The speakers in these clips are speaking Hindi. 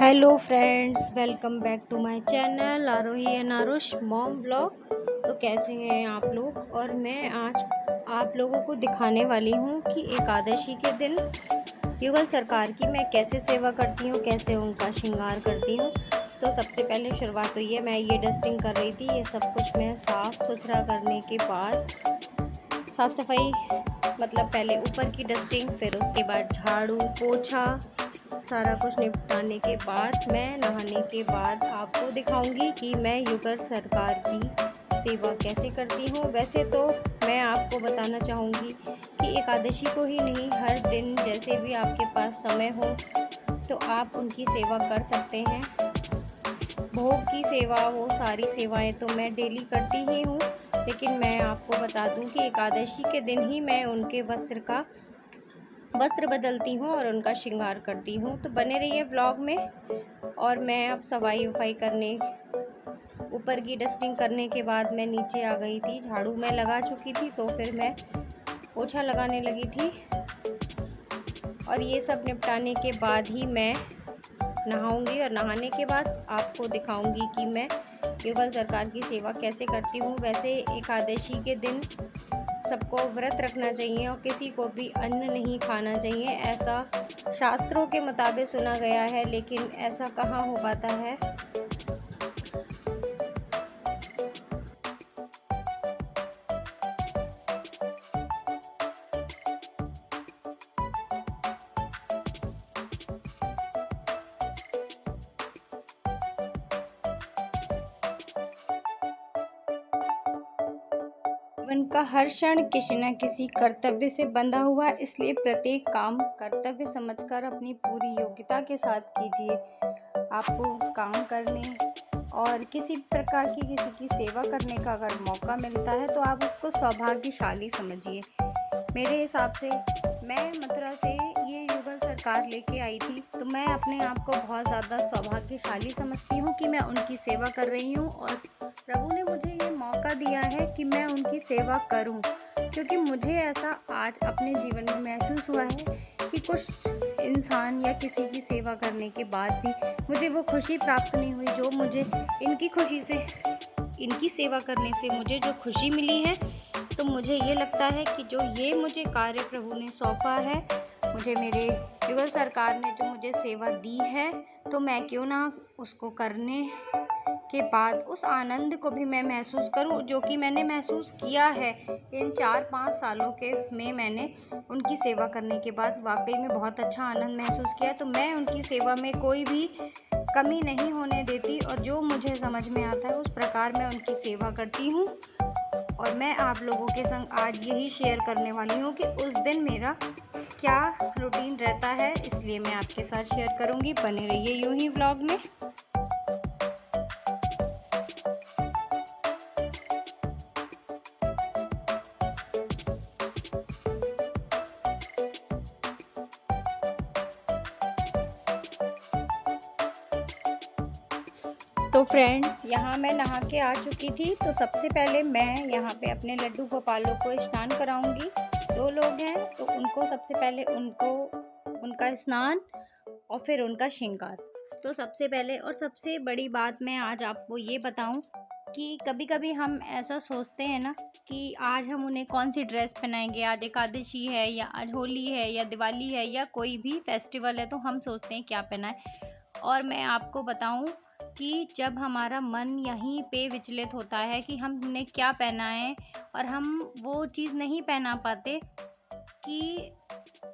Hello friends, welcome back to my channel Aarohi and Aarush mom vlog. तो कैसे हैं आप लोग। और मैं आज आप लोगों को दिखाने वाली हूँ कि एकादशी के दिन युगल सरकार की मैं कैसे सेवा करती हूँ, कैसे उनका श्रृंगार करती हूँ। तो सबसे पहले शुरुआत तो मैं ये डस्टिंग कर रही थी। ये सब कुछ मैं साफ़ सुथरा करने के बाद, साफ़ सफाई मतलब पहले ऊपर की डस्टिंग, फिर उसके बाद झाड़ू पोछा, सारा कुछ निपटाने के बाद मैं नहाने के बाद आपको दिखाऊंगी कि मैं युगल सरकार की सेवा कैसे करती हूँ। वैसे तो मैं आपको बताना चाहूँगी कि एकादशी को ही नहीं, हर दिन जैसे भी आपके पास समय हो तो आप उनकी सेवा कर सकते हैं। भोग की सेवा, वो सारी सेवाएं तो मैं डेली करती ही हूँ, लेकिन मैं आपको बता दूँ कि एकादशी के दिन ही मैं उनके वस्त्र बदलती हूँ और उनका श्रृंगार करती हूँ। तो बने रहिए व्लॉग में। और मैं अब सफाई वफाई करने, ऊपर की डस्टिंग करने के बाद मैं नीचे आ गई थी। झाड़ू मैं लगा चुकी थी तो फिर मैं पोछा लगाने लगी थी। और ये सब निपटाने के बाद ही मैं नहाऊंगी और नहाने के बाद आपको दिखाऊंगी कि मैं युगल सरकार की सेवा कैसे करती हूँ। वैसे एकादशी के दिन सबको व्रत रखना चाहिए और किसी को भी अन्न नहीं खाना चाहिए, ऐसा शास्त्रों के मुताबिक सुना गया है, लेकिन ऐसा कहाँ हो पाता है। जीवन का हर क्षण किसी न किसी कर्तव्य से बंधा हुआ, इसलिए प्रत्येक काम कर्तव्य समझकर अपनी पूरी योग्यता के साथ कीजिए। आपको काम करने और किसी प्रकार की किसी की सेवा करने का अगर मौका मिलता है तो आप उसको सौभाग्यशाली समझिए। मेरे हिसाब से मैं मथुरा से ये युगल सरकार लेके आई थी, तो मैं अपने आप को बहुत ज़्यादा सौभाग्यशाली समझती हूँ कि मैं उनकी सेवा कर रही हूँ और प्रभु ने मुझे ये मौका दिया है कि मैं उनकी सेवा करूं। क्योंकि मुझे ऐसा आज अपने जीवन में महसूस हुआ है कि कुछ इंसान या किसी की सेवा करने के बाद भी मुझे वो खुशी प्राप्त नहीं हुई जो मुझे इनकी खुशी से, इनकी सेवा करने से मुझे जो खुशी मिली है। तो मुझे ये लगता है कि जो ये मुझे कार्य प्रभु ने सौंपा है, मुझे मेरे युगल सरकार ने जो मुझे सेवा दी है, तो मैं क्यों ना उसको करने के बाद उस आनंद को भी मैं महसूस करूं जो कि मैंने महसूस किया है इन 4-5 सालों के में। मैंने उनकी सेवा करने के बाद वाकई में बहुत अच्छा आनंद महसूस किया। तो मैं उनकी सेवा में कोई भी कमी नहीं होने देती और जो मुझे समझ में आता है उस प्रकार मैं उनकी सेवा करती हूँ। और मैं आप लोगों के संग आज यही शेयर करने वाली हूँ कि उस दिन मेरा क्या रूटीन रहता है, इसलिए मैं आपके साथ शेयर करूँगी। बने रहिए यूं ही व्लॉग में। तो फ्रेंड्स, यहाँ मैं नहा के आ चुकी थी। तो सबसे पहले मैं यहाँ पे अपने लड्डू गोपालों को स्नान कराऊंगी। 2 लोग हैं तो उनको सबसे पहले उनका स्नान और फिर उनका श्रृंगार। तो सबसे पहले और सबसे बड़ी बात मैं आज आपको ये बताऊं कि कभी कभी हम ऐसा सोचते हैं ना कि आज हम उन्हें कौन सी ड्रेस पहनाएंगे, आज एकादशी है या आज होली है या दिवाली है या कोई भी फेस्टिवल है, तो हम सोचते हैं क्या पहनाएं। और मैं आपको बताऊं कि जब हमारा मन यहीं पे विचलित होता है कि हमने क्या पहना है और हम वो चीज़ नहीं पहना पाते कि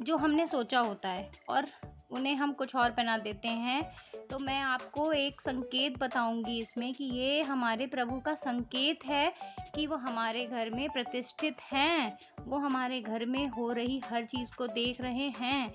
जो हमने सोचा होता है और उन्हें हम कुछ और पहना देते हैं, तो मैं आपको एक संकेत बताऊंगी इसमें कि ये हमारे प्रभु का संकेत है कि वो हमारे घर में प्रतिष्ठित हैं, वो हमारे घर में हो रही हर चीज़ को देख रहे हैं,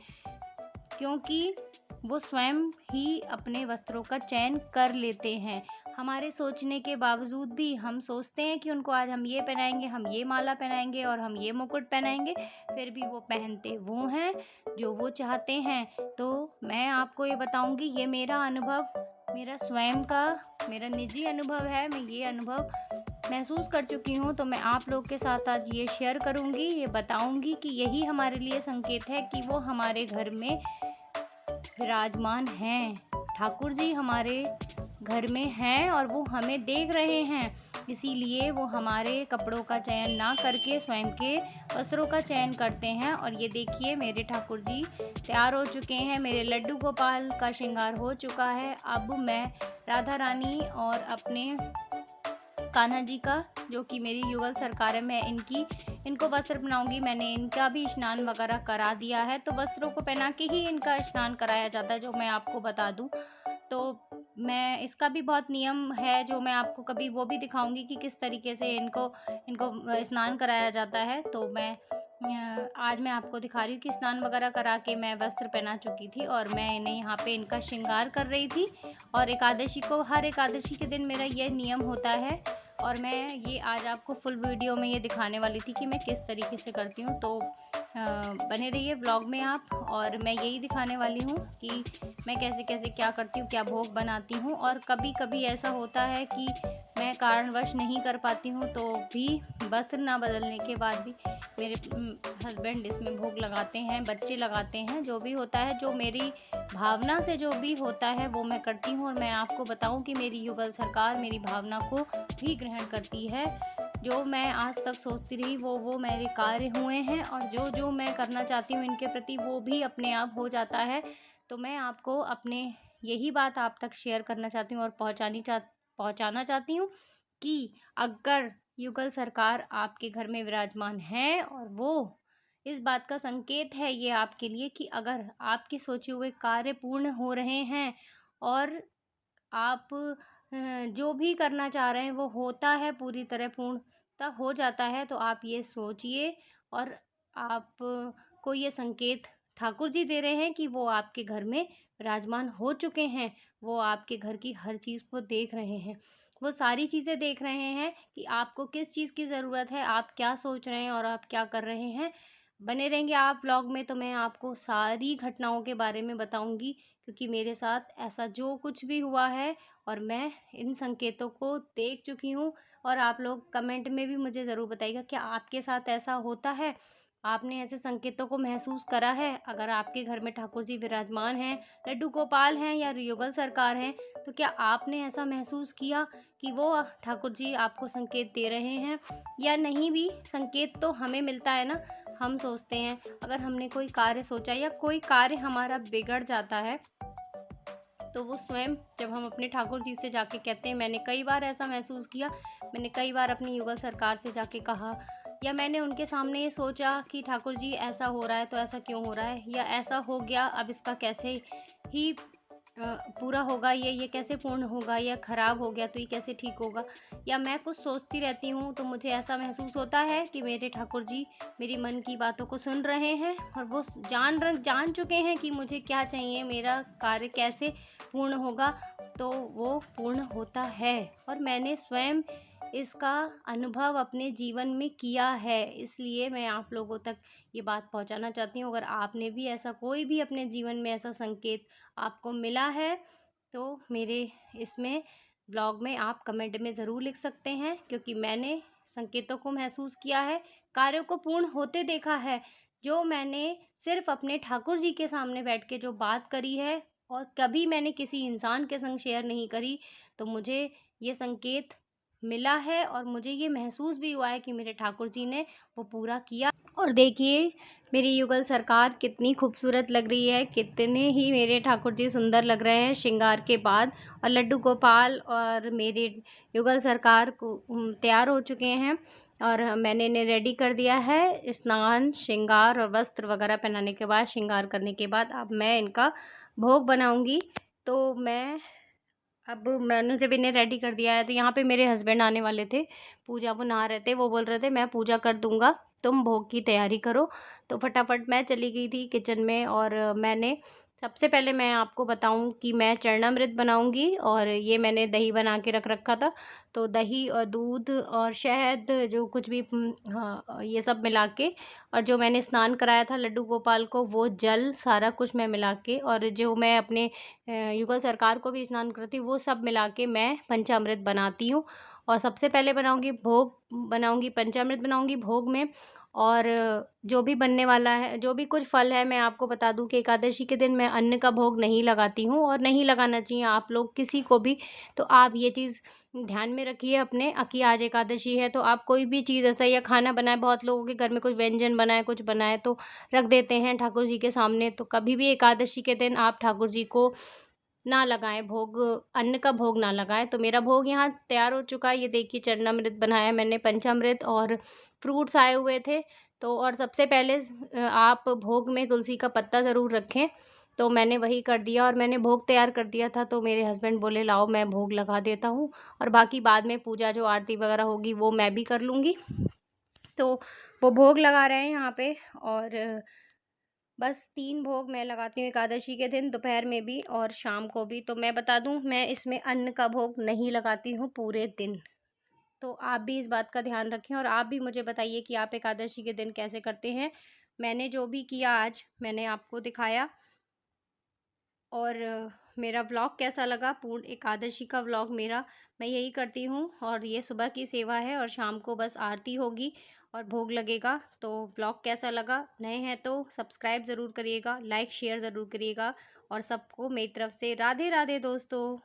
क्योंकि वो स्वयं ही अपने वस्त्रों का चयन कर लेते हैं। हमारे सोचने के बावजूद भी हम सोचते हैं कि उनको आज हम ये पहनाएंगे, हम ये माला पहनाएंगे और हम ये मुकुट पहनाएंगे, फिर भी वो पहनते वो हैं जो वो चाहते हैं। तो मैं आपको ये बताऊंगी, ये मेरा अनुभव, मेरा स्वयं का, मेरा निजी अनुभव है। मैं ये अनुभव महसूस कर चुकी हूँ, तो मैं आप लोग के साथ आज ये शेयर करूँगी, ये बताऊँगी कि यही हमारे लिए संकेत है कि वो हमारे घर में विराजमान हैं, ठाकुर जी हमारे घर में हैं और वो हमें देख रहे हैं, इसीलिए वो हमारे कपड़ों का चयन ना करके स्वयं के वस्त्रों का चयन करते हैं। और ये देखिए मेरे ठाकुर जी तैयार हो चुके हैं, मेरे लड्डू गोपाल का श्रृंगार हो चुका है। अब मैं राधा रानी और अपने कान्हा जी का, जो कि मेरी युगल सरकार है, मैं इनको वस्त्र पहनाऊंगी। मैंने इनका भी स्नान वगैरह करा दिया है, तो वस्त्रों को पहना के ही इनका स्नान कराया जाता है, जो मैं आपको बता दूं। तो मैं इसका भी बहुत नियम है, जो मैं आपको कभी वो भी दिखाऊंगी कि किस तरीके से इनको स्नान कराया जाता है। तो आज मैं आपको दिखा रही हूँ कि स्नान वगैरह करा के मैं वस्त्र पहना चुकी थी और मैं इन्हें यहाँ पे इनका श्रृंगार कर रही थी। और एकादशी को, हर एकादशी के दिन मेरा ये नियम होता है और मैं ये आज आपको फुल वीडियो में ये दिखाने वाली थी कि मैं किस तरीके से करती हूँ। तो बने रहिए ब्लॉग में आप, और मैं यही दिखाने वाली हूँ कि मैं कैसे कैसे क्या करती हूँ, क्या भोग बनाती हूँ। और कभी कभी ऐसा होता है कि मैं कारणवश नहीं कर पाती हूँ, तो भी वस्त्र ना बदलने के बाद भी मेरे हस्बैंड इसमें भोग लगाते हैं, बच्चे लगाते हैं, जो भी होता है, जो मेरी भावना से जो भी होता है वो मैं करती हूँ। और मैं आपको बताऊँ कि मेरी युगल सरकार मेरी भावना को भी ग्रहण करती है। जो मैं आज तक सोचती रही वो मेरे कार्य हुए हैं, और जो जो मैं करना चाहती हूँ इनके प्रति वो भी अपने आप हो जाता है। तो मैं आपको अपने यही बात आप तक शेयर करना चाहती हूँ और पहुँचाना चाहती हूँ कि अगर युगल सरकार आपके घर में विराजमान है, और वो इस बात का संकेत है ये आपके लिए कि अगर आपके सोचे हुए कार्य पूर्ण हो रहे हैं और आप जो भी करना चाह रहे हैं वो होता है, पूरी तरह पूर्णतः हो जाता है, तो आप ये सोचिए। और आप को ये संकेत ठाकुर जी दे रहे हैं कि वो आपके घर में विराजमान हो चुके हैं। वो आपके घर की हर चीज़ को देख रहे हैं, वो सारी चीज़ें देख रहे हैं कि आपको किस चीज़ की ज़रूरत है, आप क्या सोच रहे हैं और आप क्या कर रहे हैं। बने रहेंगे आप व्लॉग में, तो मैं आपको सारी घटनाओं के बारे में बताऊंगी, क्योंकि मेरे साथ ऐसा जो कुछ भी हुआ है और मैं इन संकेतों को देख चुकी हूँ। और आप लोग कमेंट में भी मुझे ज़रूर बताइएगा क्या आपके साथ ऐसा होता है, आपने ऐसे संकेतों को महसूस करा है। अगर आपके घर में ठाकुर जी विराजमान हैं, लड्डू गोपाल हैं या युगल सरकार हैं, तो क्या आपने ऐसा महसूस किया कि वो ठाकुर जी आपको संकेत दे रहे हैं या नहीं। भी संकेत तो हमें मिलता है ना, हम सोचते हैं अगर हमने कोई कार्य सोचा या कोई कार्य हमारा बिगड़ जाता है, तो वो स्वयं जब हम अपने ठाकुर जी से जाके कहते हैं, मैंने कई बार ऐसा महसूस किया, मैंने कई बार अपनी युगल सरकार से जाके कहा, या मैंने उनके सामने ये सोचा कि ठाकुर जी ऐसा हो रहा है तो ऐसा क्यों हो रहा है, या ऐसा हो गया अब इसका कैसे ही पूरा होगा, ये कैसे पूर्ण होगा, या ख़राब हो गया तो ये कैसे ठीक होगा। या मैं कुछ सोचती रहती हूँ तो मुझे ऐसा महसूस होता है कि मेरे ठाकुर जी मेरी मन की बातों को सुन रहे हैं और वो जान चुके हैं कि मुझे क्या चाहिए, मेरा कार्य कैसे पूर्ण होगा, तो वो पूर्ण होता है। और मैंने स्वयं इसका अनुभव अपने जीवन में किया है, इसलिए मैं आप लोगों तक ये बात पहुंचाना चाहती हूँ। अगर आपने भी ऐसा कोई भी अपने जीवन में ऐसा संकेत आपको मिला है, तो मेरे इसमें ब्लॉग में आप कमेंट में ज़रूर लिख सकते हैं, क्योंकि मैंने संकेतों को महसूस किया है, कार्यों को पूर्ण होते देखा है, जो मैंने सिर्फ अपने ठाकुर जी के सामने बैठ के जो बात करी है और कभी मैंने किसी इंसान के संग शेयर नहीं करी। तो मुझे ये संकेत मिला है और मुझे ये महसूस भी हुआ है कि मेरे ठाकुर जी ने वो पूरा किया। और देखिए मेरी युगल सरकार कितनी खूबसूरत लग रही है, कितने ही मेरे ठाकुर जी सुंदर लग रहे हैं श्रृंगार के बाद। और लड्डू गोपाल और मेरे युगल सरकार को तैयार हो चुके हैं और मैंने इन्हें रेडी कर दिया है। स्नान, श्रृंगार और वस्त्र वगैरह पहनाने के बाद, श्रृंगार करने के बाद अब मैं इनका भोग बनाऊंगी। तो अब मैंने जब इन्हें रेडी कर दिया है, तो यहाँ पे मेरे हस्बैंड आने वाले थे, पूजा वो नहा रहे थे, वो बोल रहे थे मैं पूजा कर दूँगा, तुम भोग की तैयारी करो। तो फटाफट मैं चली गई थी किचन में, और मैंने सबसे पहले मैं आपको बताऊं कि मैं चरणामृत बनाऊंगी, और ये मैंने दही बना के रख रखा था। तो दही और दूध और शहद, जो कुछ भी हाँ ये सब मिला के, और जो मैंने स्नान कराया था लड्डू गोपाल को, वो जल सारा कुछ मैं मिला के, और जो मैं अपने युगल सरकार को भी स्नान करती हूँ, वो सब मिला के मैं पंचामृत बनाती हूँ। और सबसे पहले बनाऊंगी पंचामृत बनाऊंगी भोग में। और जो भी बनने वाला है, जो भी कुछ फल है, मैं आपको बता दूं कि एकादशी के दिन मैं अन्न का भोग नहीं लगाती हूँ और नहीं लगाना चाहिए आप लोग किसी को भी। तो आप ये चीज़ ध्यान में रखिए अपने कि आज एकादशी है तो आप कोई भी चीज़ ऐसा या खाना बनाए, बहुत लोगों के घर में कुछ व्यंजन बनाए, कुछ बनाए तो रख देते हैं ठाकुर जी के सामने। तो कभी भी एकादशी के दिन आप ठाकुर जी को ना लगाएँ भोग, अन्न का भोग ना लगाएँ। तो मेरा भोग यहाँ तैयार हो चुका है। ये देखिए चरणामृत बनाया मैंने, पंचामृत और फ्रूट्स आए हुए थे। तो और सबसे पहले आप भोग में तुलसी का पत्ता ज़रूर रखें। तो मैंने वही कर दिया और मैंने भोग तैयार कर दिया था। तो मेरे हस्बैंड बोले लाओ मैं भोग लगा देता हूँ और बाकी बाद में पूजा जो आरती वगैरह होगी वो मैं भी कर लूँगी। तो वो भोग लगा रहे हैं यहाँ पे और बस 3 भोग मैं लगाती हूँ एकादशी के दिन, दोपहर में भी और शाम को भी। तो मैं बता दूँ मैं इसमें अन्न का भोग नहीं लगाती हूँ पूरे दिन। तो आप भी इस बात का ध्यान रखें और आप भी मुझे बताइए कि आप एकादशी के दिन कैसे करते हैं। मैंने जो भी किया आज मैंने आपको दिखाया और मेरा व्लॉग कैसा लगा, पूर्ण एकादशी का व्लॉग मेरा, मैं यही करती हूँ और ये सुबह की सेवा है और शाम को बस आरती होगी और भोग लगेगा। तो व्लॉग कैसा लगा, नए हैं तो सब्सक्राइब ज़रूर करिएगा, लाइक शेयर ज़रूर करिएगा और सबको मेरी तरफ से राधे राधे दोस्तों।